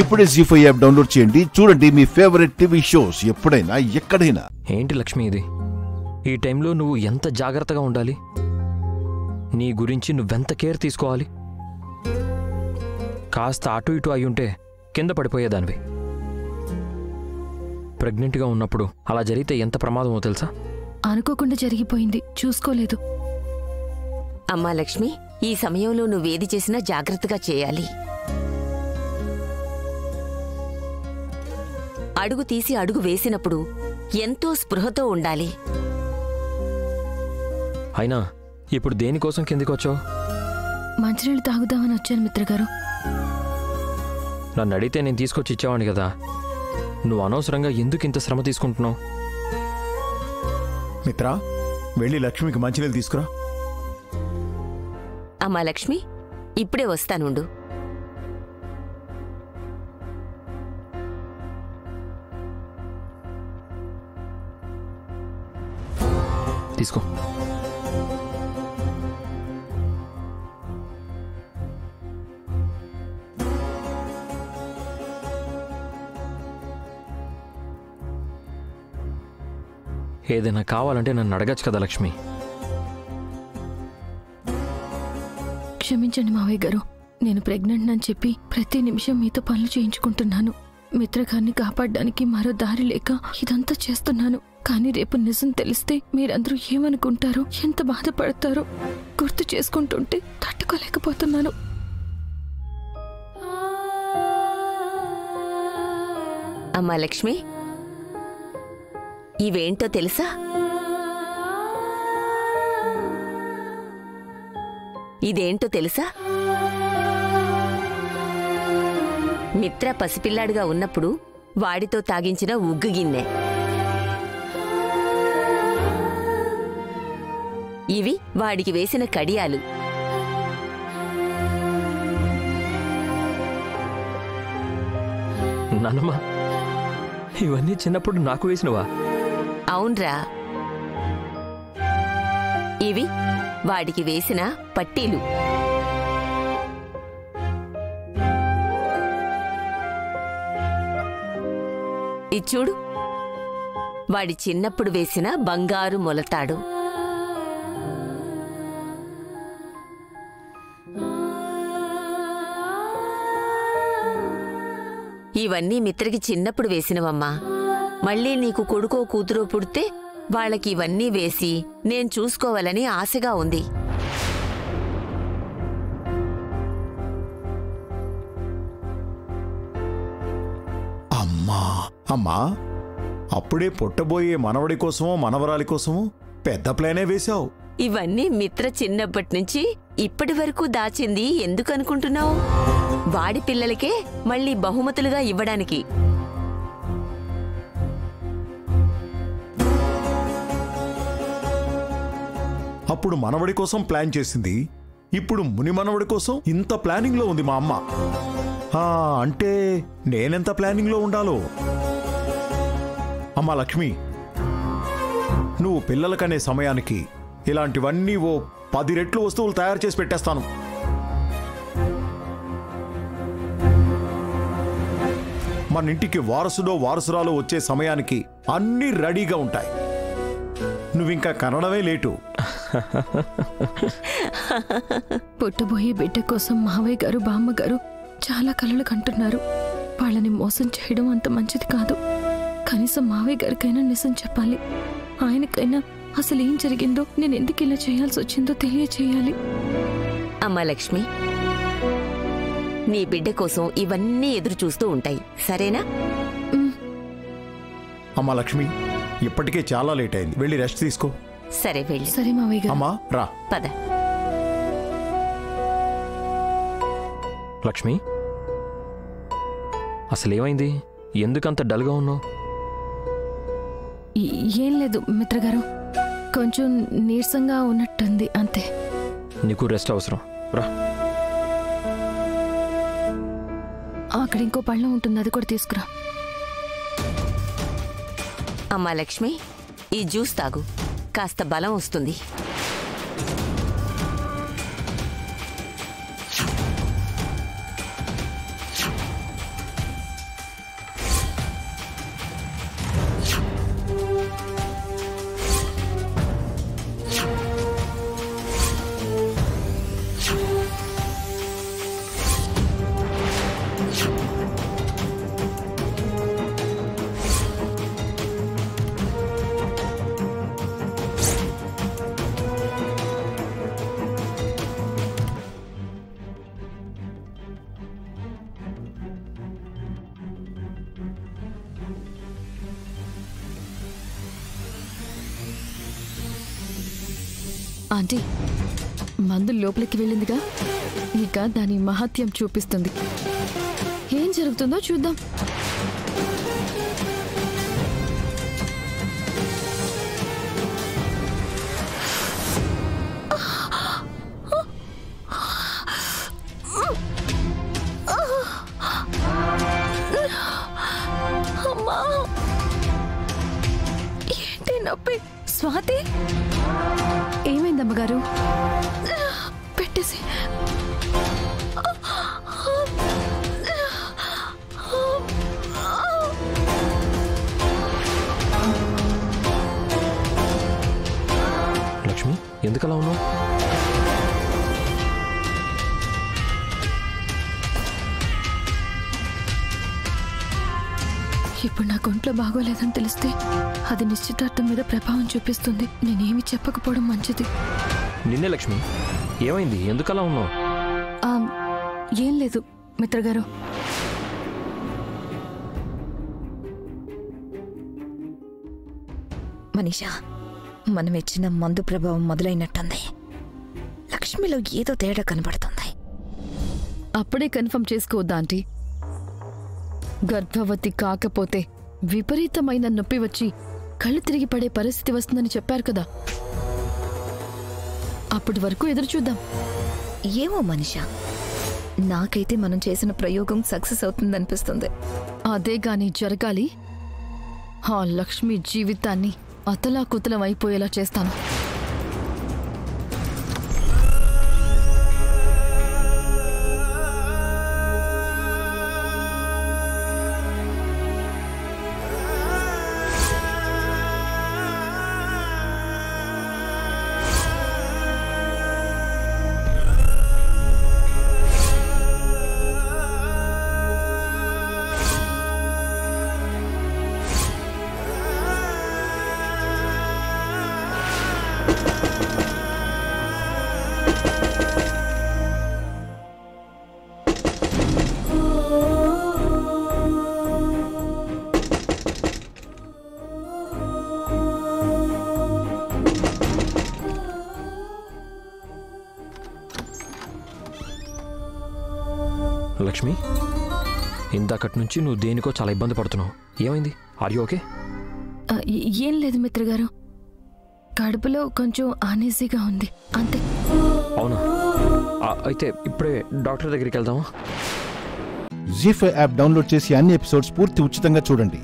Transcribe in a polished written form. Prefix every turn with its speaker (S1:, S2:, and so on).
S1: ఇప్పుడే జీ5 app download చేయండి. చూడండి మీ ఫేవరెట్ టీవీ షోస్ ఎప్పుడైనా ఎక్కడైనా.
S2: ఏంటి లక్ష్మి ఇది? ఈ టైంలో నువ్వు ఎంత జాగ్రత్తగా ఉండాలి? నీ గురించి నువ్వెంత కేర్ తీసుకోవాలి? కాస్త అటు ఇటు అయ్యుంటే కింద పడిపోయేదానివి. ప్రెగ్నెంట్గా ఉన్నప్పుడు అలా జరిగితే ఎంత ప్రమాదమో తెలుసా?
S3: అనుకోకుండా జరిగిపోయింది, చూసుకోలేదు.
S4: అమ్మా లక్ష్మి, ఈ సమయంలో నువ్వేది చేసినా జాగ్రత్తగా చేయాలి. అడుగు తీసి అడుగు వేసినప్పుడు ఎంతో స్పృహతో ఉండాలి.
S2: అయినా ఇప్పుడు దేనికోసం కిందికొచ్చావు?
S3: మంచినీళ్ళు తాగుదామని వచ్చాను మిత్రగారు.
S2: నన్ను అడిగితే నేను తీసుకొచ్చి ఇచ్చేవాడిని కదా. నువ్వు అనవసరంగా ఎందుకు ఇంత శ్రమ తీసుకుంటున్నావు?
S5: మిత్రా, వెళ్ళి లక్ష్మికి మంచినీళ్ళు తీసుకురా.
S4: అమ్మా లక్ష్మి, ఇప్పుడే వస్తానుండు.
S2: తీసుకో. ఏదైనా కావాలంటే నన్ను అడగచ్చు కదా లక్ష్మి.
S3: క్షమించండి మావయ్య గారు, నేను ప్రెగ్నెంట్ అని చెప్పి ప్రతి నిమిషం మీతో పనులు చేయించుకుంటున్నాను. మిత్రగారిని కాపాడడానికి మరో దారి లేక ఇదంతా చేస్తున్నాను. కానీ రేపు నిజం తెలిస్తే మీరందరూ ఏమనుకుంటారో, ఎంత బాధపడతారో గుర్తు చేసుకుంటుంటే తట్టుకోలేకపోతున్నాను.
S4: అమ్మా లక్ష్మి, ఇవేంటో తెలుసా? ఇదేంటో తెలుసా? మిత్ర పసిపిల్లాడుగా ఉన్నప్పుడు వాడితో తాగించిన ఉగ్గు గిన్నె. ఇవి వాడికి వేసిన కడియాలు.
S2: నాన్నమ్మా, ఇవన్నీ చిన్నప్పుడు నాకు వేసినవా?
S4: అవునరా, ఇవి వాడికి వేసిన పట్టీలు. ఇది చూడు, వాడి చిన్నప్పుడు వేసిన బంగారు మొలతాడు. ఇవన్నీ మిత్రకి చిన్నప్పుడు వేసినవమ్మా. మళ్ళీ నీకు కొడుకో కూతురో పుడితే వాళ్ళకి ఇవన్నీ వేసి నేను చూసుకోవాలని ఆశగా ఉంది.
S5: అమ్మా, అప్పుడే పుట్టబోయే మనవడి కోసమో మనవరాలి కోసమో పెద్ద ప్లానే వేశావు.
S4: ఇవన్నీ మిత్ర చిన్నప్పటి నుంచి ఇప్పటి వరకు దాచింది ఎందుకనుకుంటున్నావు? వాడి పిల్లలకే మళ్ళీ బహుమతులుగా ఇవ్వడానికి.
S5: అప్పుడు మనవడి కోసం ప్లాన్ చేసింది, ఇప్పుడు ముని మనవడి కోసం ఇంత ప్లానింగ్ లో ఉంది మా అమ్మ. అంటే నేనెంత ప్లానింగ్ లో ఉండాలో. అమ్మా లక్ష్మి, నువ్వు పిల్లలకనే సమయానికి ఇలాంటివన్నీ ఓ 10 రెట్లు వస్తువులు తయారు చేసి పెట్టేస్తాను. మన ఇంటికి వారసుడో వారసురాలో వచ్చే సమయానికి అన్నీ రెడీగా ఉంటాయి. నువ్వింకా కనడమే లేటు.
S3: పుట్టబోయే బిడ్డ కోసం మావయ్య గారు బామ్మగారు చాలా కలలు కంటున్నారు. వాళ్ళని మోసం చేయడం అంత మంచిది కాదు. కనీసం మావయ్య గారికైనా నిజం చెప్పాలి. ఆయనకైనా అసలు ఏం జరిగిందో, నేను ఎందుకు ఇలా చేయాల్సి వచ్చిందో తెలియచేయాలి.
S4: అమ్మా లక్ష్మి, నీ బిడ్డ కోసం ఇవన్నీ ఎదురు చూస్తూ ఉంటాయి, సరేనా?
S5: అమ్మా లక్ష్మి, ఇప్పటికే చాలా లేట్ అయింది, వెళ్ళి రెస్ట్ తీసుకో.
S4: సరే వెళ్ళి.
S3: సరే మావయ్య గారు.
S5: అమ్మా రా.
S4: పద.
S2: లక్ష్మి, అసలేమైంది? ఎందుకంత డల్గా ఉన్నావు?
S3: ఏం లేదు మిత్రగారు, కొంచెం నీరసంగా ఉన్నట్టుంది అంతే.
S2: నీకు రెస్ట్ అవసరం, రా.
S3: అక్కడ ఇంకో పళ్ళం ఉంటుంది, అది కూడా తీసుకురా.
S4: అమ్మా లక్ష్మి, ఈ జ్యూస్ తాగు, కాస్త బలం వస్తుంది.
S3: ఆంటీ, మందు లోపలికి వెళ్ళిందిగా, ఇక దాని మహత్యం చూపిస్తుంది. ఏం జరుగుతుందో చూద్దాం. ఏంటి నొప్పి? స్వాతి, ఏమైందమ్మగారు? పెట్టేసి.
S2: లక్ష్మి, ఎందుకలా ఉన్నావు?
S3: ఇప్పుడు నాకు ఒంట్లో బాగోలేదని తెలిస్తే అది నిశ్చితార్థం మీద ప్రభావం చూపిస్తుంది. నేనేమి చెప్పకపోవడం మంచిది.
S2: నిన్నే లక్ష్మి, ఏమైంది? ఎందుకలా ఉన్నావు?
S3: ఏం లేదు మిత్రగారు.
S6: మనీషా, మనం ఇచ్చిన మందు ప్రభావం మొదలైనట్టుంది. లక్ష్మిలో ఏదో తేడా కనబడుతుంది.
S3: అప్పుడే కన్ఫర్మ్ చేసుకోవద్దా ఆంటీ? గర్భవతి కాకపోతే విపరీతమైన నొప్పి వచ్చి కళ్ళు తిరిగి పడే పరిస్థితి వస్తుందని చెప్పారు కదా. అప్పటి వరకు ఎదురు చూద్దాం.
S6: ఏమో మనీషా, నాకైతే మనం చేసిన ప్రయోగం సక్సెస్ అవుతుందనిపిస్తుంది.
S3: అదే గాని జరగాలి. ఆ లక్ష్మి జీవితాన్ని అతలాకుతలం అయిపోయేలా చేస్తాను.
S2: లక్ష్మి, ఇందాకటి నుంచి నువ్వు దేనికో చాలా ఇబ్బంది పడుతున్నావు. ఏమైంది? Are you okay?
S3: ఏం లేదు మిత్రగారు, కడుపులో కొంచెం అనీజీగా ఉంది అంతే.
S2: అవునా? అయితే ఇప్పుడే డాక్టర్ దగ్గరికి వెళ్దామా?
S1: జీ5 యాప్ డౌన్లోడ్ చేసి అన్ని ఎపిసోడ్స్ పూర్తి ఉచితంగా చూడండి.